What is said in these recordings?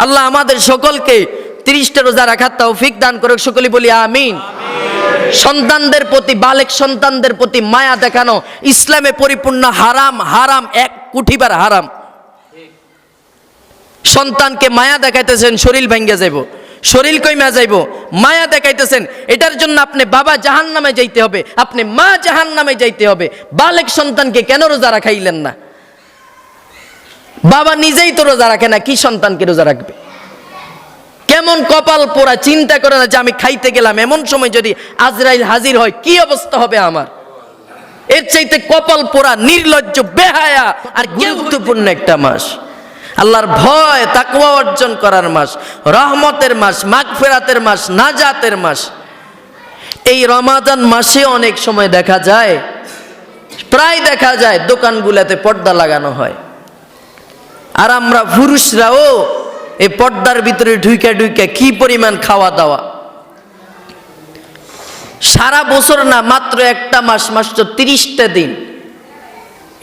আল্লাহ আমাদের সকলকে 30টা রোজা রাখার তৌফিক দান করুক, সকলে বলি আমিন। সন্তানদের প্রতি, বালেক সন্তানদের প্রতি মায়া দেখানো ইসলামে পরিপূর্ণ হারাম, হারাম 1 কোটি বার হারাম। সন্তানকে মায়া দেখাইতেছেন, শরীর ভেঙে যাইব, শরীর কইমা যাইব, মায়া দেখাইতেছেন, এটার জন্য আপনি বাবা জাহান্নামে যাইতে হবে, আপনি মা জাহান্নামে যাইতে হবে। বালেক সন্তানকে কেন রোজা রাখাইলেন না? বাবা নিজেই তো রোজা রাখে না, কি সন্তানকে রোজা রাখবে? কেমন কপাল পোড়া, চিন্তা করে না যে আমি খাইতে গেলাম, এমন সময় যদি আজরাইল হাজির হয় কি অবস্থা হবে আমার? এর চাইতে কপাল পোড়া, নির্লজ্জ, বেহায়া আর গুরুত্বপূর্ণ একটা মাস, আল্লাহর ভয় তাকওয়া অর্জন করার মাস, রহমতের মাস, মাগফিরাতের মাস, নাজাতের মাস। এই রমাদান মাসে অনেক সময় দেখা যায়, প্রায় দেখা যায় দোকানগুলোতে পর্দা লাগানো হয়, আর আমরা পুরুষরাও এই পর্দার ভিতরে ঢুইকা ঢুইকা কি পরিমাণ খাওয়া দাওয়া। সারা বছর না, মাত্র একটা মাস, মাত্র 30টা দিন,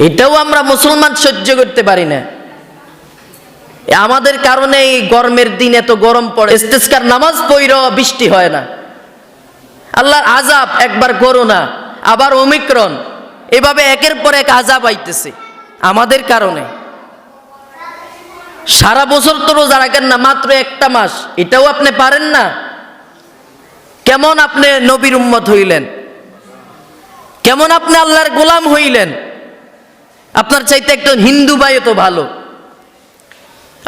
এটাও আমরা মুসলমান সহ্য করতে পারি না। আমাদের কারণে এই গরমের দিন এত গরম পড়ে, ইস্তেসকার নামাজ পড়লেও বৃষ্টি হয় না। আল্লাহর আযাব, একবার করোনা, আবার ওমিক্রন, এভাবে একের পর এক আযাব আইতেছে আমাদের কারণে। সারা বছর তো রোজা রাখেন না, মাত্র একটা মাস, এটাও আপনি পারেন না? কেমন আপনি নবীর উম্মত হইলেন? কেমন আপনি আল্লাহর গোলাম হইলেন? আপনার চাইতে একটা হিন্দু ভাই তো ভালো,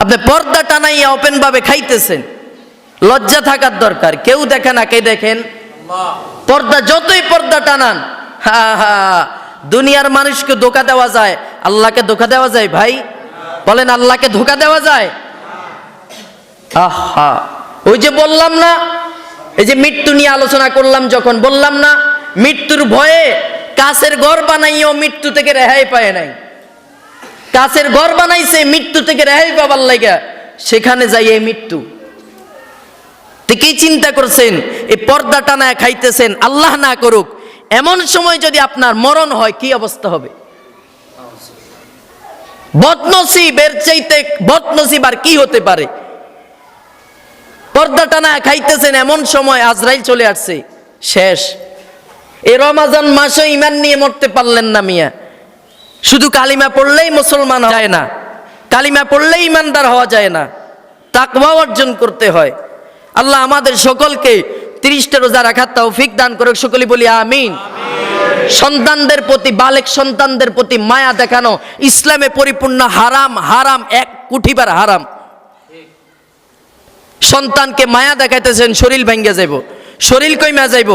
আপনি পর্দা টানাইয়া ওপেন ভাবে খাইতেছেন। লজ্জা থাকার দরকার। কেউ দেখে না, কে দেখেন? পর্দা, যতই পর্দা টানান, হা হা, দুনিয়ার মানুষকে ধোঁকা দেওয়া যায়, আল্লাহকে ধোঁকা দেওয়া যায় ভাই? বলেন, আল্লাহকে ধোঁকা দেওয়া যায়? আহা, ওই যে বললাম না, এই যে মৃত্যু নিয়ে আলোচনা করলাম, যখন বললাম না মৃত্যুর ভয়ে কাছের ঘর বানাইও মৃত্যু থেকে রেহাই পায় নাই, কাছের ঘর বানাইছে মৃত্যু থেকে রেহাই পাবার লাগা, সেখানে যাই এই মৃত্যু। কি চিন্তা করছেন? এই পর্দা টানায় খাইতেছেন, আল্লাহ না করুক এমন সময় যদি আপনার মরণ হয় কি অবস্থা হবে? বদনসিব, এর চাইতে বদনসিব আর কি হতে পারে? পর্দা টানায় খাইতেছেন, এমন সময় আজরাইল চলে আসছে, শেষ। এই রমাজান মাসে ঈমান নিয়ে মরতে পারলেন না মিয়া। শুধু কালিমা পড়লেই মুসলমান যায় না, কালিমা পড়লেই ইমানদার হওয়া যায় না, তাকওয়া অর্জন করতে হয়। আল্লাহ আমাদের সকলকে 30টা রোজা রাখার তৌফিক দান করুক, সকলে বলি আমিন। সন্তানদের প্রতি, বালেক সন্তানদের প্রতি মায়া দেখানো ইসলামে পরিপূর্ণ হারাম, হারাম 1 কোটি বার হারাম। সন্তানকে মায়া দেখাইতেছেন, শরীর ভেঙে যাইব, শরীর কইমা যাইব,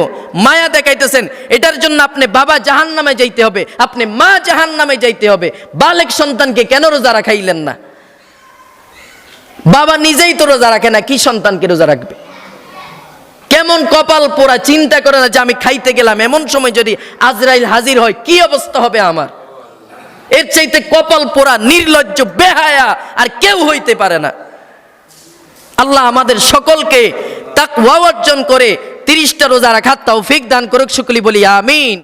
মায়া দেখাইতেছেন, এটার জন্য আপনি বাবা জাহান্নামে যাইতে হবে, আপনি মা জাহান্নামে যাইতে হবে। বালেক সন্তানকে কেন রোজা রাখাইলেন না? বাবা নিজেই তো রোজা রাখে না, কি সন্তানকে রোজা রাখবে? কেমন কপাল পোড়া, চিন্তা করে না যে আমি খাইতে গেলাম, এমন সময় যদি আজরাইল হাজির হয় কি অবস্থা হবে আমার? এর চাইতে কপাল পোড়া, নির্লজ্জ, বেহায়া আর কেউ হইতে পারে না। আল্লাহ আমাদের সকলকে তাকওয়া অর্জন করে 30টা রোজা রাখার তৌফিক দান করুক, সকলে বলি আমিন।